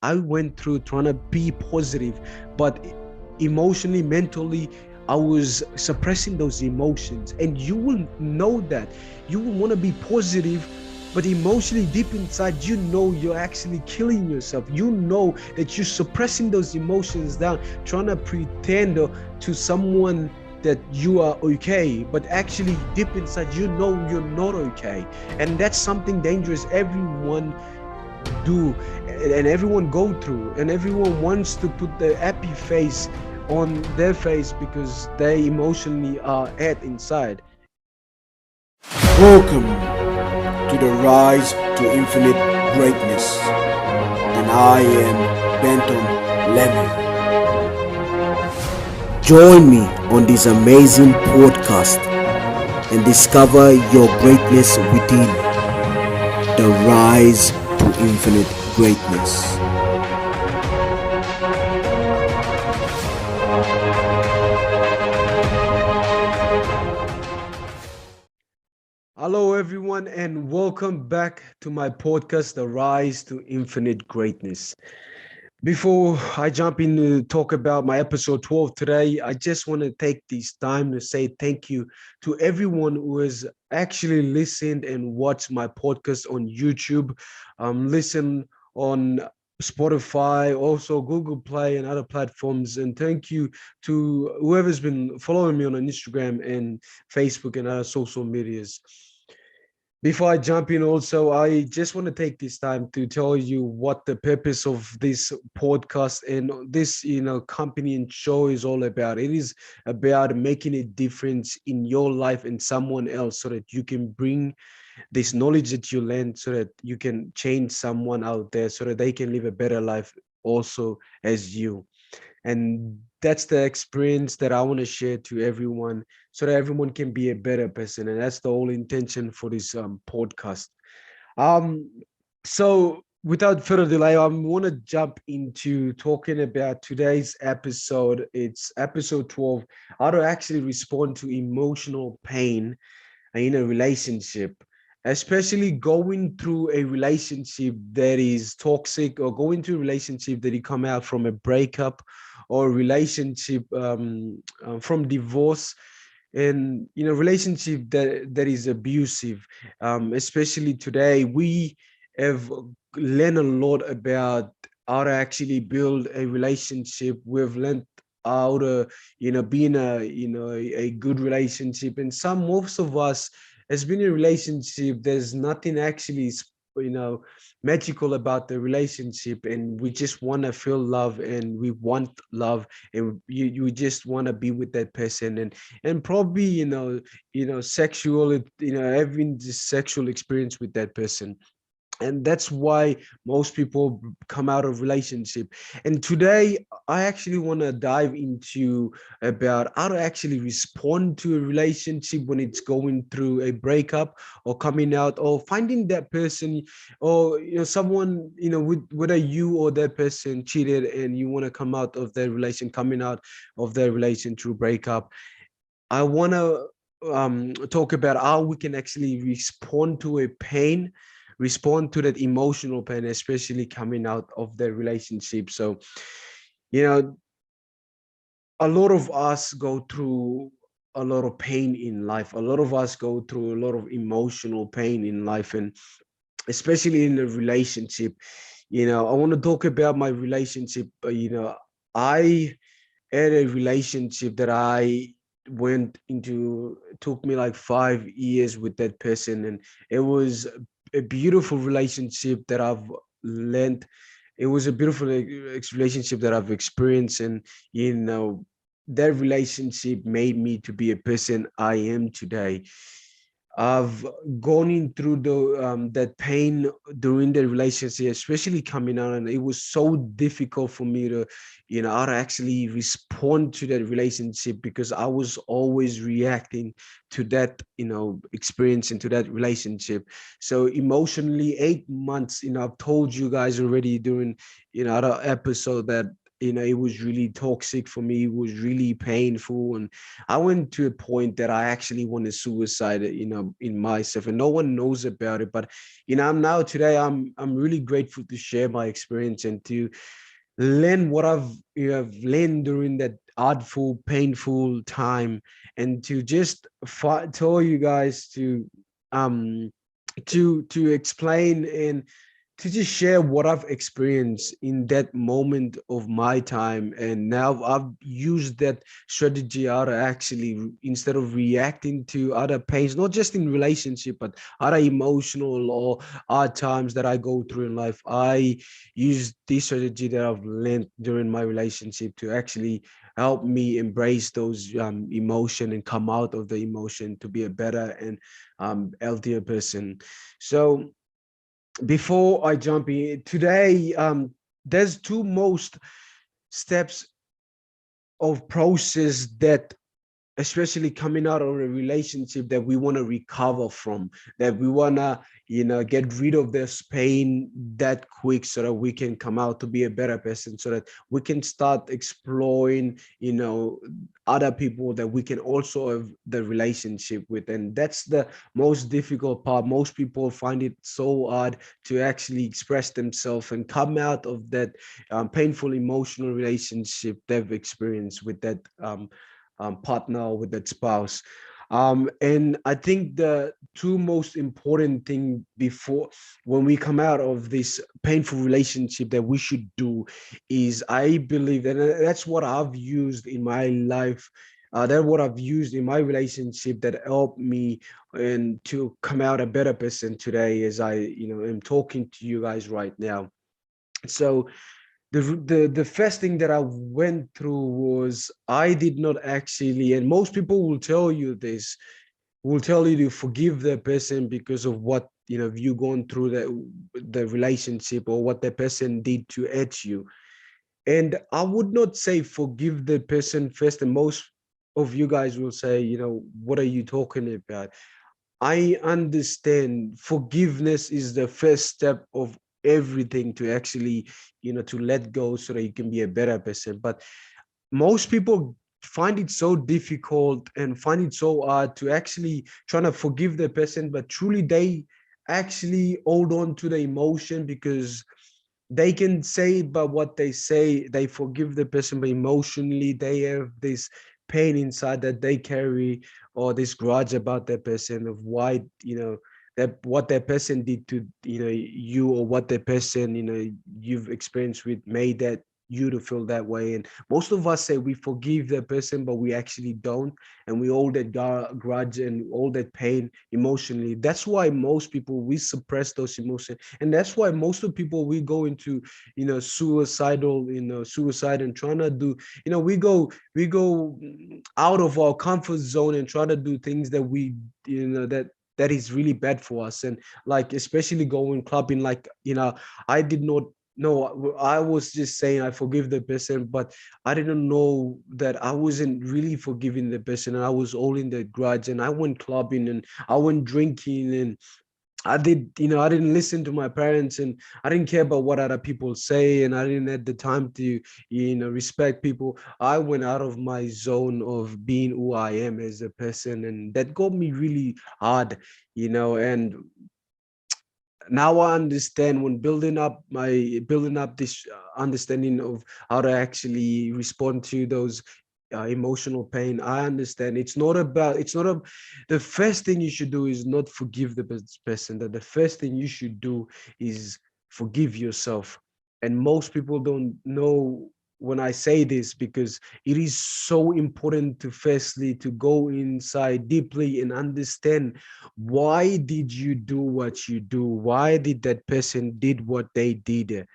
I went through trying to be positive, but emotionally, mentally, I was suppressing those emotions. And you will know that. You will want to be positive, but emotionally, deep inside, you know you're actually killing yourself. You know that you're suppressing those emotions down, trying to pretend to someone that you are okay, but actually deep inside you know you're not okay. And that's something dangerous everyone do and everyone go through, and everyone wants to put the happy face on their face because they emotionally are at inside. Welcome to the Rise to Infinite Greatness, and I am Benton Lemon. Join me on this amazing podcast and discover your greatness within. The Rise to Infinite Greatness. Hello everyone, and welcome back to my podcast, The Rise to Infinite Greatness. Before I jump in to talk about my episode 12 today, I just want to take this time to say thank you to everyone who has actually listened and watched my podcast on YouTube, listen on Spotify, also Google Play and other platforms. And thank you to whoever's been following me on Instagram and Facebook and other social medias. Before I jump in, also, I just want to take this time to tell you what the purpose of this podcast and this, company and show is all about. It is about making a difference in your life and someone else so that you can bring this knowledge that you learned so that you can change someone out there so that they can live a better life also as you. And that's the experience that I want to share to everyone so that everyone can be a better person. And that's the whole intention for this podcast. um so without further delay, I want to jump into talking about today's episode. It's episode 12: how to actually respond to emotional pain in a relationship, especially going through a relationship that is toxic, or going through a relationship that you come out from a breakup, or a relationship from divorce, and relationship that is abusive. Especially today, we have learned a lot about how to actually build a relationship. We've learned how to be in a good relationship. And most of us has been in a relationship, there's nothing actually you know magical about the relationship, and we just want to feel love, and we want love, and you just want to be with that person, and probably sexual, having this sexual experience with that person. And that's why most people come out of relationship. And today I actually want to dive into about how to actually respond to a relationship when it's going through a breakup, or coming out, or finding that person, or someone, whether you or that person cheated and you want to come out of their relation, coming out of their relation through breakup. I want to talk about how we can actually respond to a pain, respond to that emotional pain, especially coming out of the relationship. So, you know, a lot of us go through a lot of pain in life. A lot of us go through a lot of emotional pain in life, and especially in a relationship. I want to talk about my relationship. I had a relationship that I went into. It took me like 5 years with that person, and it was a beautiful relationship that I've learned. It was a beautiful relationship that I've experienced, and that relationship made me to be a person I am today. I've gone in through that pain during the relationship, especially coming out, and it was so difficult for me to, how to actually respond to that relationship, because I was always reacting to that, experience, into that relationship. So emotionally, 8 months, I've told you guys already during, other episode that it was really toxic for me. It was really painful, and I went to a point that I actually wanted suicide, in myself, and no one knows about it. But I'm now today. I'm really grateful to share my experience and to learn what I've learned during that artful, painful time, and to just tell you guys um to explain and to just share what I've experienced in that moment of my time. And now I've used that strategy how to actually, instead of reacting to other pains, not just in relationship, but other emotional or hard times that I go through in life, I use this strategy that I've learned during my relationship to actually help me embrace those emotion and come out of the emotion to be a better and healthier person. So before I jump in today, there's two most steps of process that, especially coming out of a relationship, that we want to recover from, that we want to get rid of this pain that quick, so that we can come out to be a better person, so that we can start exploring other people that we can also have the relationship with. And that's the most difficult part. Most people find it so hard to actually express themselves and come out of that painful emotional relationship they've experienced with that partner, with that spouse. And I think the two most important thing before, when we come out of this painful relationship, that we should do is, I believe, and that's what I've used in my life. That's what I've used in my relationship that helped me and to come out a better person today, as I am talking to you guys right now. So the first thing that I went through was, I did not actually, and most people will tell you this, will tell you to forgive the person because of what you gone through the relationship, or what the person did to hurt you. And I would not say forgive the person first, and most of you guys will say, what are you talking about? I understand forgiveness is the first step of everything, to actually, to let go so that you can be a better person. But most people find it so difficult and find it so hard to actually trying to forgive the person, but truly they actually hold on to the emotion, because they can say but what they say, they forgive the person, but emotionally they have this pain inside that they carry, or this grudge about that person, of why that what that person did to you, or what that person you've experienced with made that you to feel that way. And most of us say we forgive that person, but we actually don't, and we hold that grudge and all that pain emotionally. That's why most people, we suppress those emotions, and that's why most of people, we go into suicide, and trying to do, we go out of our comfort zone and try to do things that we that is really bad for us. And like, especially going clubbing, like, I did not know, I was just saying I forgive the person, but I didn't know that I wasn't really forgiving the person, and I was holding that grudge. And I went clubbing, and I went drinking, and I didn't listen to my parents, and I didn't care about what other people say, and I didn't have the time to, respect people. I went out of my zone of being who I am as a person, and that got me really hard, and now I understand, when building up this understanding of how to actually respond to those emotional pain. I understand the first thing you should do is not forgive the person. That the first thing you should do is forgive yourself. And most people don't know when I say this, because it is so important to firstly to go inside deeply and understand, why did you do what you do? Why did that person did what they did?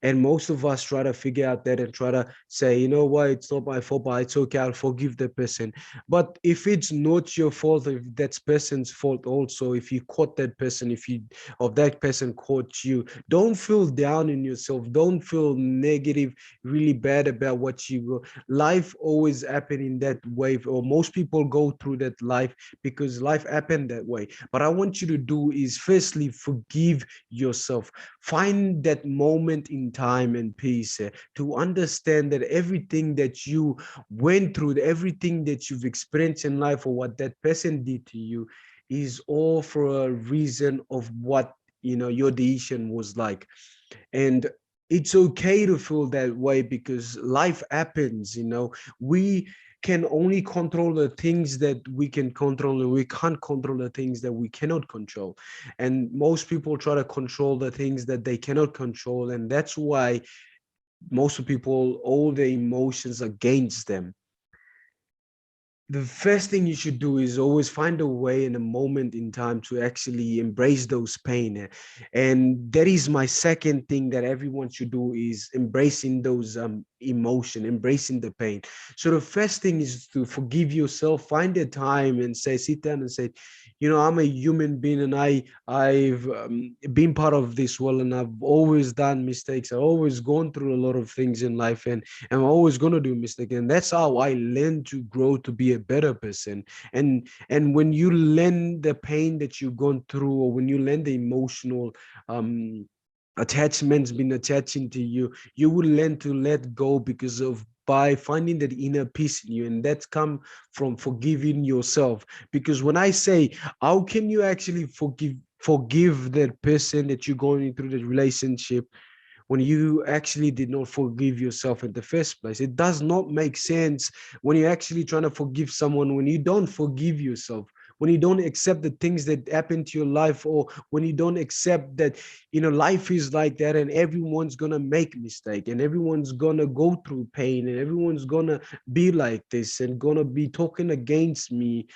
And most of us try to figure out that and try to say, what, it's not my fault, but it's okay, I'll forgive the person. But if it's not your fault, if that's person's fault also, if you caught that person, if that person caught you, don't feel down in yourself. Don't feel negative, really bad about what you go. Life always happen in that way, or most people go through that life because life happened that way. But I want you to do is firstly forgive yourself. find that moment in time and peace to understand that everything that you went through, everything that you've experienced in life, or what that person did to you, is all for a reason of what your decision was like. And it's okay to feel that way, because life happens. We can only control the things that we can control, and we can't control the things that we cannot control. And most people try to control the things that they cannot control, and that's why most people, all their emotions against them. The first thing you should do is always find a way and a moment in time to actually embrace those pain. And that is my second thing that everyone should do, is embracing those emotion, embracing the pain. So the first thing is to forgive yourself, find a time and sit down and say, I'm a human being, and I've been part of this world, and I've always done mistakes. I've always gone through a lot of things in life, and I'm always going to do mistakes. And that's how I learn to grow to be a better person. And when you learn the pain that you've gone through, or when you learn the emotional attachments been attaching to you, you will learn to let go, because of by finding that inner peace in you. And that's come from forgiving yourself. Because when I say, how can you actually forgive that person that you're going through the relationship, when you actually did not forgive yourself in the first place? It does not make sense. When you're actually trying to forgive someone, when you don't forgive yourself, when you don't accept the things that happen to your life, or when you don't accept that life is like that, and everyone's gonna make mistake, and everyone's gonna go through pain, and everyone's gonna be like this, and gonna be talking against me,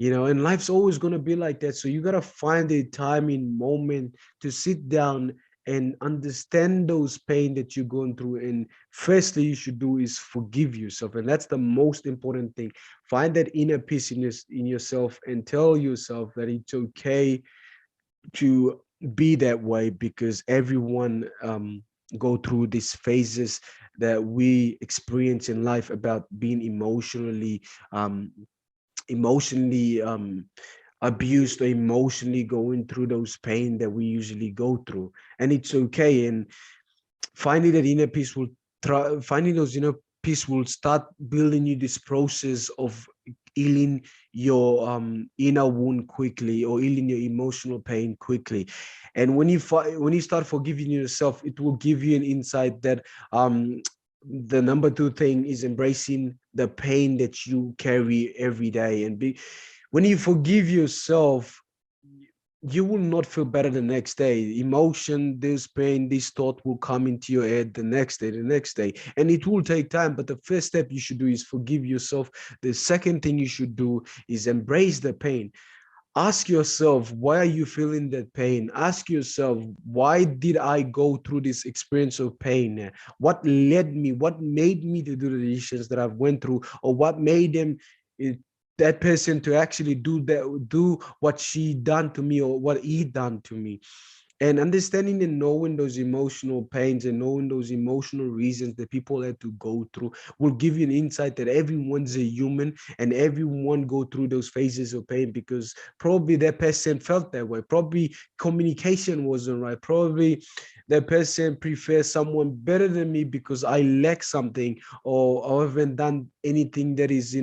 and life's always going to be like that. So you got to find a timing moment to sit down and understand those pain that you're going through. And firstly, you should do is forgive yourself. And that's the most important thing. Find that inner peace in yourself, and tell yourself that it's okay to be that way, because everyone go through these phases that we experience in life, about being um, emotionally abused, or emotionally going through those pain that we usually go through. And it's okay. And finding that inner peace will finding those inner peace will start building you this process of healing your inner wound quickly, or healing your emotional pain quickly. And when you start forgiving yourself, it will give you an insight that the number two thing is embracing the pain that you carry every day. And when you forgive yourself, you will not feel better the next day. Emotion, this pain, this thought will come into your head the next day, and it will take time. But the first step you should do is forgive yourself. The second thing you should do is embrace the pain. Ask yourself, why are you feeling that pain? Ask yourself, why did I go through this experience of pain? What led me? What made me to do the decisions that I've went through? Or what made them, that person, to actually do what she done to me, or what he done to me? And understanding and knowing those emotional pains, and knowing those emotional reasons that people had to go through, will give you an insight that everyone's a human, and everyone go through those phases of pain, because probably that person felt that way. Probably communication wasn't right. Probably that person prefers someone better than me because I lack something, or I haven't done anything that is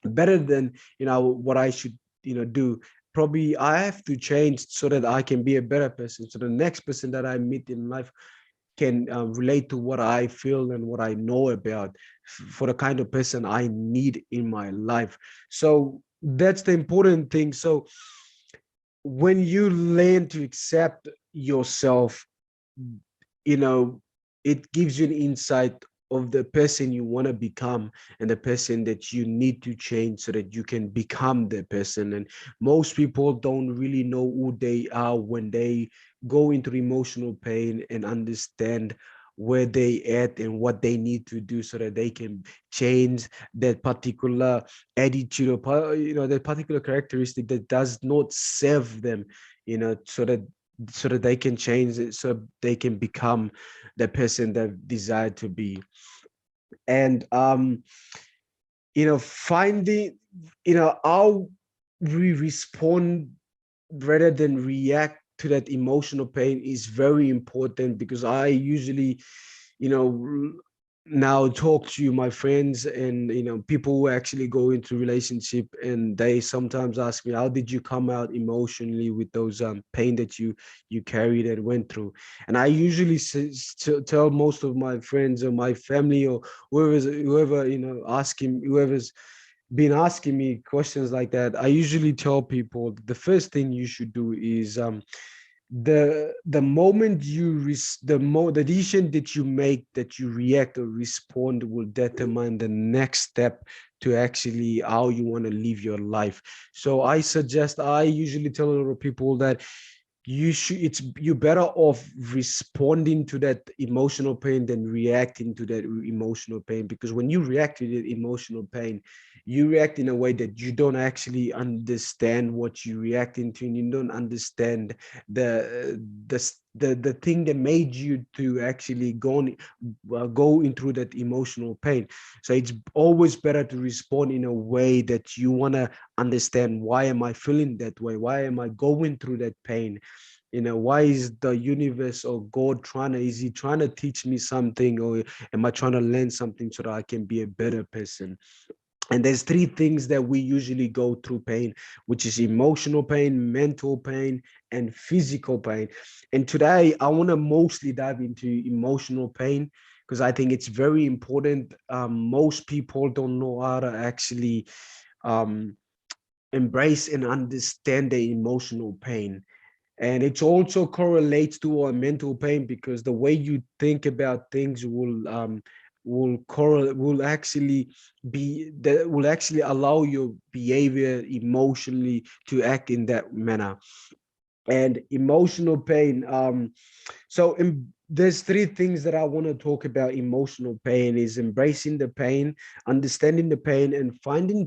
better than what I should do. Probably I have to change so that I can be a better person, so the next person that I meet in life can relate to what I feel and what I know about, for the kind of person I need in my life. So that's the important thing. So when you learn to accept yourself, you know, it gives you an insight of the person you want to become, and the person that you need to change so that you can become the person. And most people don't really know who they are when they go into emotional pain and understand where they at and what they need to do so that they can change that particular attitude, or that particular characteristic that does not serve them, so that they can change it, so they can become the person that desire to be. And finding how we respond rather than react to that emotional pain is very important, because I usually, you know, now talk to my friends and, people who actually go into relationship, and they sometimes ask me, how did you come out emotionally with those pain that you carried and went through? And I usually tell most of my friends or my family or whoever, asking, whoever's been asking me questions like that, I usually tell people the first thing you should do is, the moment the decision that you make, that you react or respond, will determine the next step to actually how you want to live your life. So I usually tell a lot of people that you're better off responding to that emotional pain than reacting to that emotional pain, because when you react to the emotional pain, you react in a way that you don't actually understand what you're reacting to, and you don't understand the thing that made you to actually go into that emotional pain. So it's always better to respond in a way that you want to understand, why am I feeling that way, why am I going through that pain, why is the universe or God is he trying to teach me something, or am I trying to learn something so that I can be a better person? And there's three things that we usually go through pain, which is emotional pain, mental pain, and physical pain. And today I want to mostly dive into emotional pain, because I think it's very important. Most people don't know how to actually um, embrace and understand the emotional pain. And it also correlates to our mental pain, because the way you think about things will actually allow your behavior emotionally to act in that manner. And emotional pain, there's three things that I want to talk about. Emotional pain is embracing the pain, understanding the pain, and finding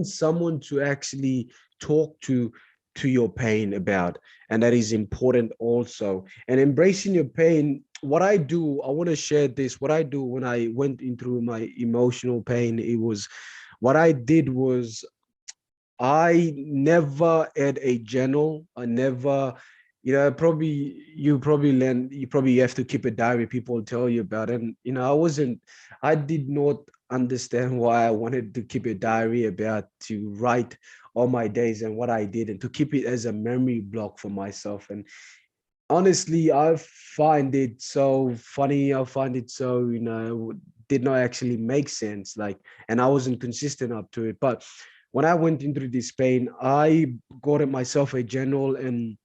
someone to actually talk to your pain about. And that is important also. And embracing your pain, what I do, I want to share this. What I do when I went into my emotional pain, it was, what I did was, I never had a journal. I never, you probably have to keep a diary. People tell you about it. And, I did not understand why I wanted to keep a diary, about to write all my days and what I did, and to keep it as a memory block for myself. And honestly, I find it so funny. I find it so, did not actually make sense. Like, and I wasn't consistent up to it. But when I went into this pain, I got it myself a journal, and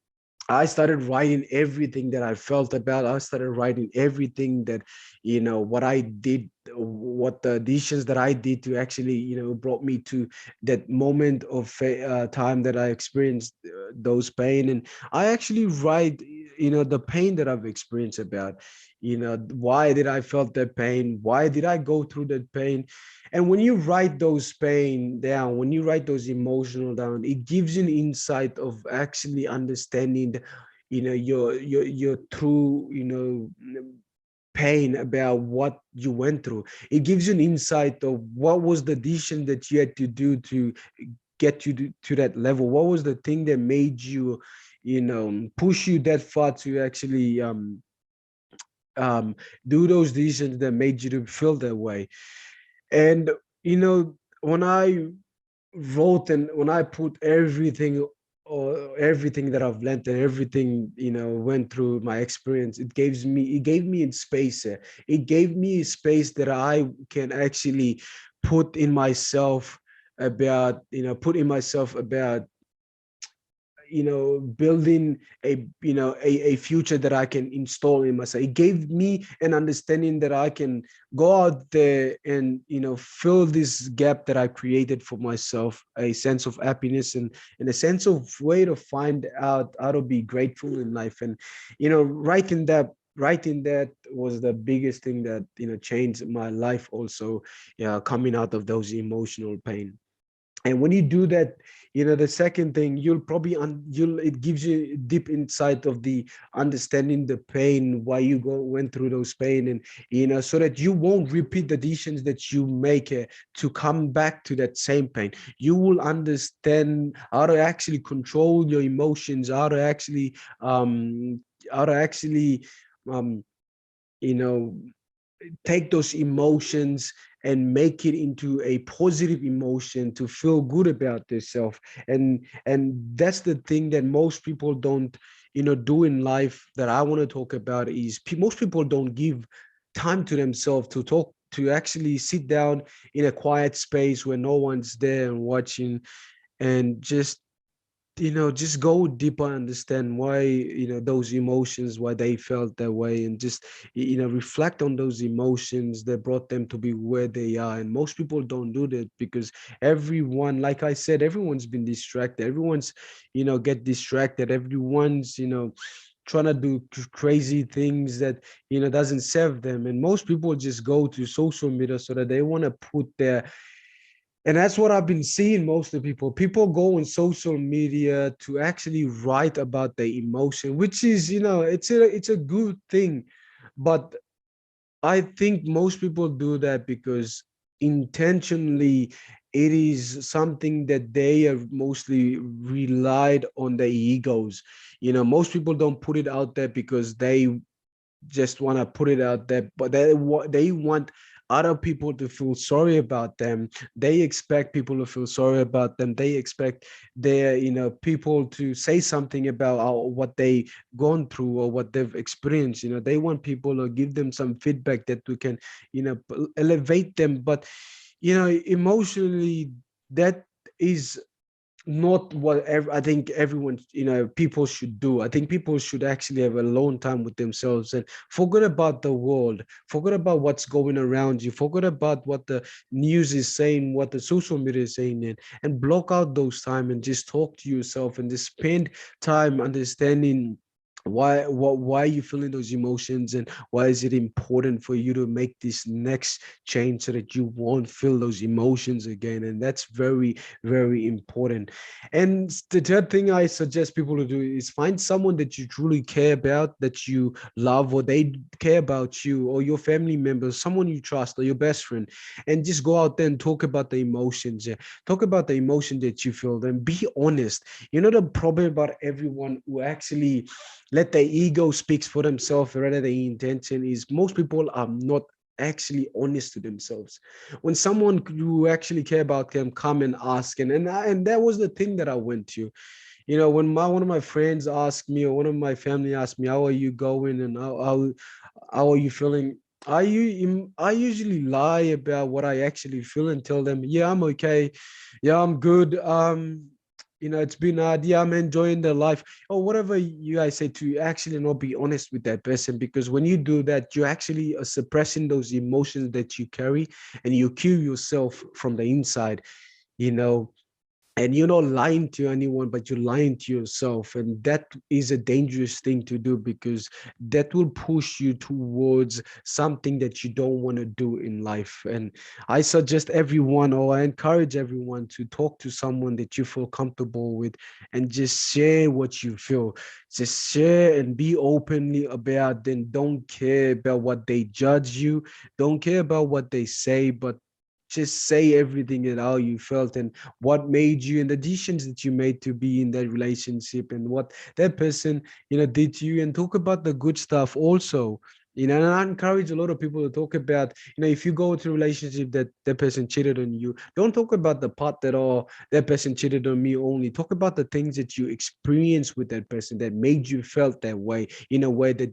I started writing everything that I felt about. I started writing everything that, what I did, what the decisions that I did to actually, brought me to that moment of time that I experienced those pain. And I actually write, the pain that I've experienced about, why did I felt that pain? Why did I go through that pain? And when you write those pain down, when you write those emotional down, it gives you an insight of actually understanding, your true, pain about what you went through. It gives you an insight of what was the decision that you had to do to get you to that level. What was the thing that made you, push you that far to actually um, do those decisions that made you to feel that way. And when I wrote, and when I put everything, or everything that I've learned, and everything, went through my experience, it gave me in space. It gave me a space that I can actually put in myself about, building a future that I can install in myself. It gave me an understanding that I can go out there and, fill this gap that I created for myself, a sense of happiness, and a sense of way to find out how to be grateful in life. And, writing that was the biggest thing that, changed my life also, yeah, coming out of those emotional pain. And when you do that, the second thing, you'll probably you'll it gives you deep insight of the understanding the pain, why you went through those pain, and so that you won't repeat the decisions that you make to come back to that same pain. You will understand how to actually control your emotions, how to actually um you know take those emotions and make it into a positive emotion to feel good about yourself. And that's the thing that most people don't do in life, that I want to talk about, is most people don't give time to themselves to talk, to actually sit down in a quiet space where no one's there and watching, and just go deeper, understand why those emotions, why they felt that way, and just reflect on those emotions that brought them to be where they are. And most people don't do that because everyone, like I said, everyone's been distracted. Everyone's get distracted. Everyone's trying to do crazy things that doesn't serve them. And most people just go to social media so that they want to put their, and that's what I've been seeing most of the people. People go on social media to actually write about their emotion, which is, it's a good thing. But I think most people do that because intentionally it is something that they have mostly relied on their egos. Most people don't put it out there because they just want to put it out there, but they want other people to feel sorry about them. They expect people to feel sorry about them. They expect their people to say something about what they gone through or what they've experienced. They want people to give them some feedback that we can elevate them. But emotionally, that is not what I think everyone, people should do. I think people should actually have alone time with themselves and forget about the world, forget about what's going around you, forget about what the news is saying, what the social media is saying, and block out those time and just talk to yourself and just spend time understanding why are you feeling those emotions, and why is it important for you to make this next change so that you won't feel those emotions again. And that's very, very important. And the third thing I suggest people to do is find someone that you truly care about, that you love, or they care about you, or your family members, someone you trust, or your best friend, and just go out there and talk about the emotions. Yeah. Talk about the emotion that you feel, and be honest. The problem about everyone who actually let their ego speaks for themselves rather than intention is most people are not actually honest to themselves. When someone you actually care about them come and ask, and that was the thing that I went to. When one of my friends asked me, or one of my family asked me, how are you going, and how are you feeling? I usually lie about what I actually feel and tell them, yeah, I'm okay, yeah, I'm good. It's been hard. Yeah, I'm enjoying the life, or whatever you guys say, to actually not be honest with that person. Because when you do that, you actually are suppressing those emotions that you carry, and you kill yourself from the inside. You know, and you're not lying to anyone, but you're lying to yourself, and that is a dangerous thing to do, because that will push you towards something that you don't want to do in life. And I suggest everyone, or I encourage everyone, to talk to someone that you feel comfortable with, and just share what you feel. Just share and be openly about. Then don't care about what they judge you, don't care about what they say, but just say everything and how you felt, and what made you, and the decisions that you made to be in that relationship, and what that person did to you. And talk about the good stuff also. And I encourage a lot of people to talk about, if you go to a relationship that that person cheated on you, don't talk about the part that, oh, that person cheated on me only. Talk about the things that you experienced with that person that made you felt that way, in a way that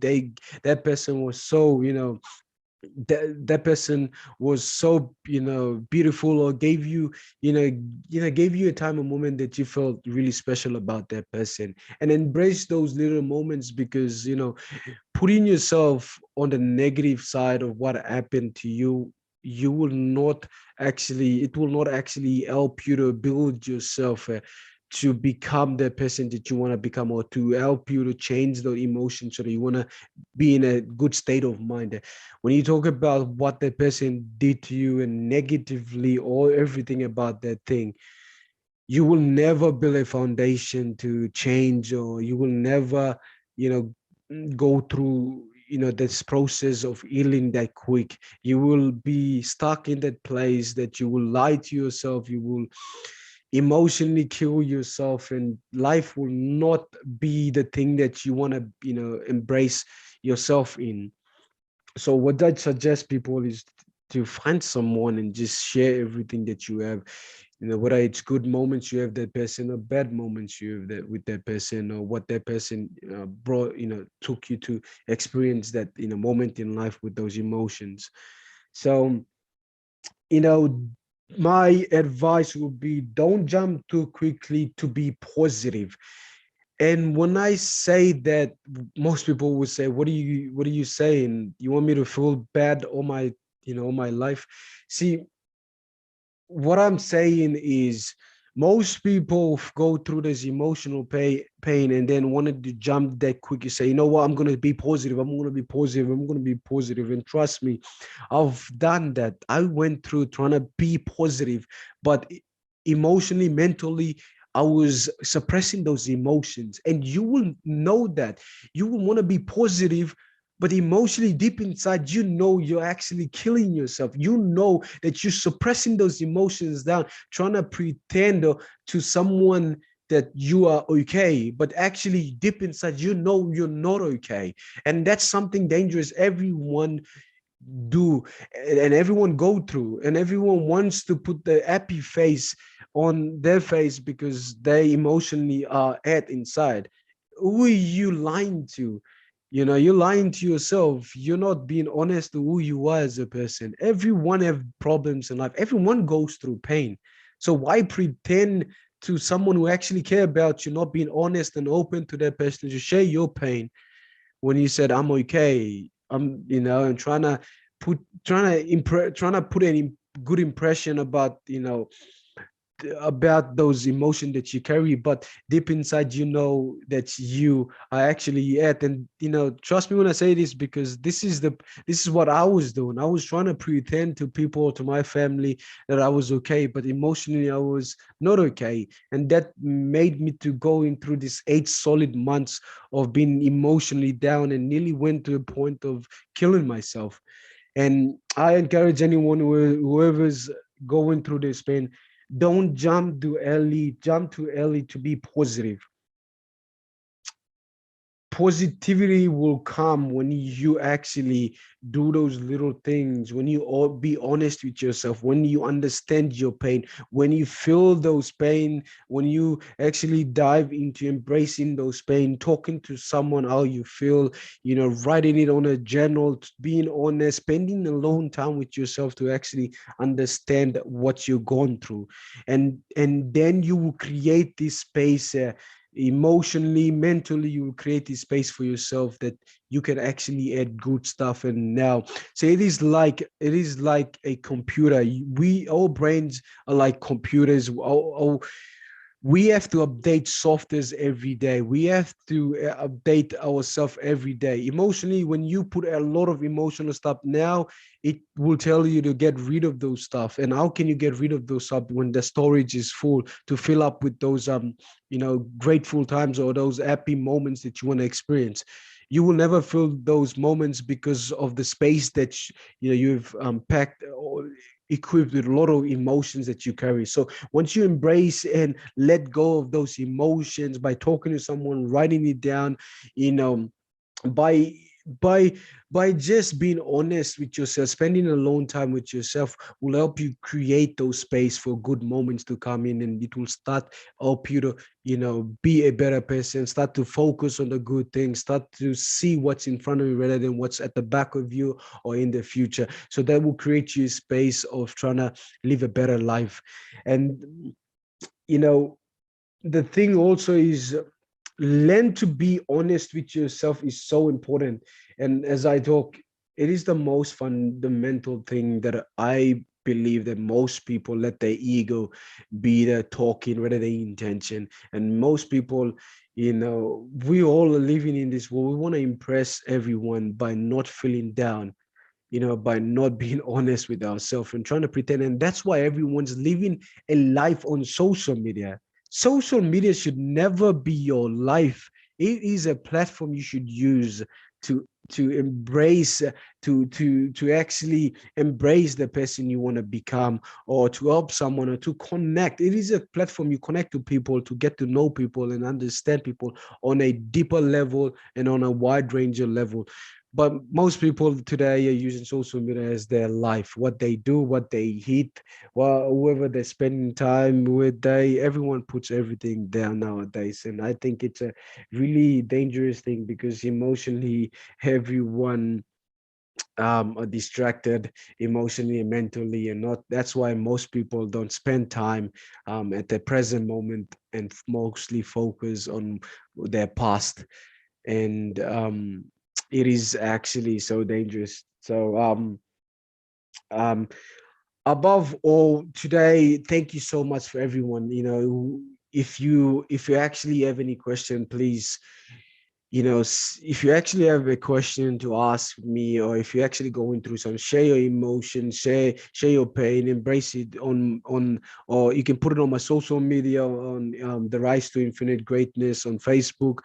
that person was so, that person was so beautiful, or gave you gave you a time, a moment that you felt really special about that person. And embrace those little moments, because putting yourself on the negative side of what happened to you, you will not actually it will not actually help you to build yourself, to become the person that you want to become, or to help you to change the emotions so that you want to be in a good state of mind. When you talk about what that person did to you and negatively, or everything about that thing, you will never build a foundation to change, or you will never, you know, go through, this process of healing that quick. You will be stuck in that place that you will lie to yourself, you will emotionally kill yourself, and life will not be the thing that you want to, embrace yourself in. So what I suggest people is to find someone and just share everything that you have, whether it's good moments you have that person, or bad moments you have that with that person, or what that person brought, took you to experience that, moment in life with those emotions. So, you know my advice would be, don't jump too quickly to be positive. And when I say that, most people would say, what are you saying? You want me to feel bad all my, all my life? See, what I'm saying is, most people go through this emotional pain and then wanted to jump that quick. You say, you know what, I'm going to be positive. I'm going to be positive. I'm going to be positive. And trust me, I've done that. I went through trying to be positive, but emotionally, mentally, I was suppressing those emotions. And you will know that you will want to be positive, but emotionally, deep inside, you're actually killing yourself. You know that you're suppressing those emotions down, trying to pretend to someone that you are okay, but actually deep inside, you're not okay. And that's something dangerous everyone do, and everyone go through, and everyone wants to put the happy face on their face because they emotionally are at inside. Who are you lying to? You're lying to yourself. You're not being honest to who you are as a person. Everyone have problems in life. Everyone goes through pain. So why pretend to someone who actually care about you, not being honest and open to that person to share your pain, when you said, I'm okay, and trying to put any good impression about, about those emotions that you carry, but deep inside, that you are actually at. And trust me when I say this, because this is what I was doing. I was trying to pretend to people, to my family, that I was okay, but emotionally I was not okay. And that made me to going through this 8 solid months of being emotionally down, and nearly went to a point of killing myself. And I encourage anyone, whoever's going through this pain, don't jump too early to be positive. Positivity will come when you actually do those little things, when you all be honest with yourself, when you understand your pain, when you feel those pain, when you actually dive into embracing those pain, talking to someone how you feel, writing it on a journal, being honest, spending alone time with yourself to actually understand what you're going through. And then you will create this space, emotionally, mentally, you will create this space for yourself that you can actually add good stuff. And now, so it is like a computer. Our brains are like computers. We have to update softwares every day. We have to update ourselves every day. Emotionally, when you put a lot of emotional stuff now, it will tell you to get rid of those stuff. And how can you get rid of those stuff when the storage is full, to fill up with those grateful times or those happy moments that you want to experience? You will never fill those moments because of the space that you've packed or equipped with a lot of emotions that you carry. So once you embrace and let go of those emotions by talking to someone, writing it down, you know, by by by just being honest with yourself, spending alone time with yourself will help you create those space for good moments to come in, and it will start help you to be a better person, start to focus on the good things, start to see what's in front of you rather than what's at the back of you or in the future. So that will create you a space of trying to live a better life. And you know the thing also is, learn to be honest with yourself is so important. And as I talk, it is the most fundamental thing that I believe that most people let their ego be the talking rather than intention. And most people, we all are living in this world. We want to impress everyone by not feeling down. by not being honest with ourselves and trying to pretend. And that's why everyone's living a life on social media. Social media should never be your life. It is a platform you should use to embrace, to actually embrace the person you want to become, or to help someone, or to connect. It is a platform you connect to people, to get to know people and understand people on a deeper level and on a wide range of level. But most people today are using social media as their life, what they do, what they eat, well, whoever they're spending time with. Everyone puts everything there nowadays, and I think it's a really dangerous thing, because emotionally everyone are distracted, emotionally and mentally, and not. That's why most people don't spend time at the present moment, and mostly focus on their past. And it is actually so dangerous. So um above all, today, thank you so much for everyone. If you actually have any question, please, if you actually have a question to ask me, or if you're actually going through some, share your emotions, share your pain, embrace it on or you can put it on my social media, on the Rise to Infinite Greatness on Facebook,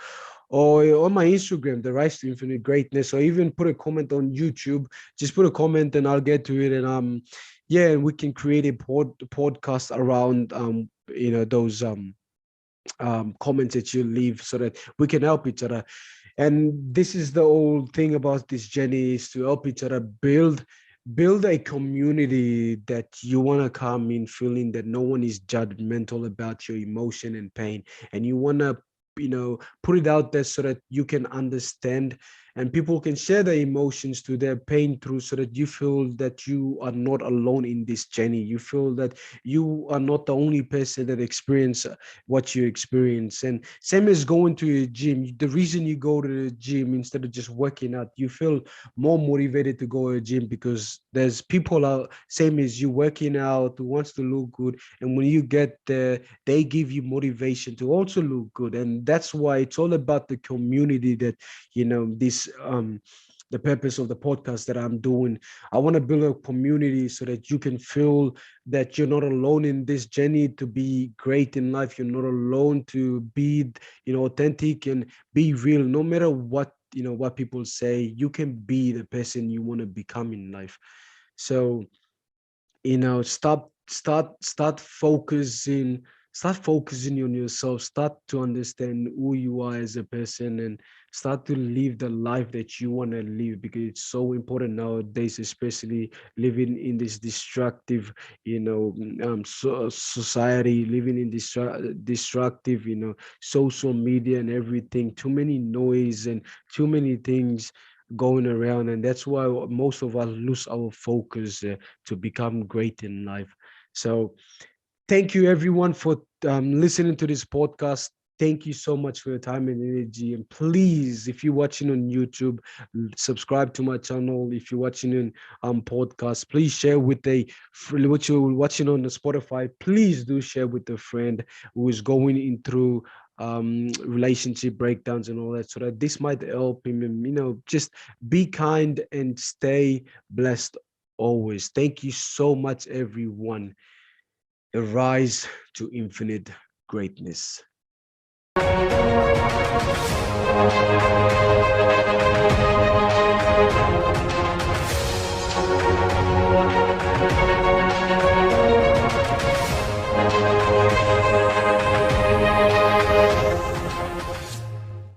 or on my Instagram, the Rise to Infinite Greatness, or even put a comment on YouTube. Just put a comment and I'll get to it. And yeah, we can create a podcast around those comments that you leave, so that we can help each other. And this is the whole thing about this journey, is to help each other build a community that you want to come in feeling that no one is judgmental about your emotion and pain, and you want to put it out there so that you can understand, and people can share their emotions to their pain through, so that you feel that you are not alone in this journey. You feel that you are not the only person that experience what you experience. And same as going to a gym. The reason you go to the gym instead of just working out, you feel more motivated to go to a gym, because there's people out same as you working out, who wants to look good, and when you get there, they give you motivation to also look good. And that's why it's all about the community, that this the purpose of the podcast that I'm doing. I want to build a community so that you can feel that you're not alone in this journey to be great in life. You're not alone to be, authentic and be real. No matter what people say, you can be the person you want to become in life. So start focusing on yourself. Start to understand who you are as a person, and start to live the life that you want to live, because it's so important nowadays, especially living in this destructive society, living in destructive social media and everything. Too many noise and too many things going around, and that's why most of us lose our focus to become great in life. So thank you everyone for listening to this podcast. Thank you so much for your time and energy. And please, if you're watching on YouTube, subscribe to my channel. If you're watching in podcast, please share with what you're watching on the Spotify. Please do share with a friend who is going in through relationship breakdowns and all that, so that this might help him. And just be kind and stay blessed always. Thank you so much, everyone. The Rise to Infinite Greatness.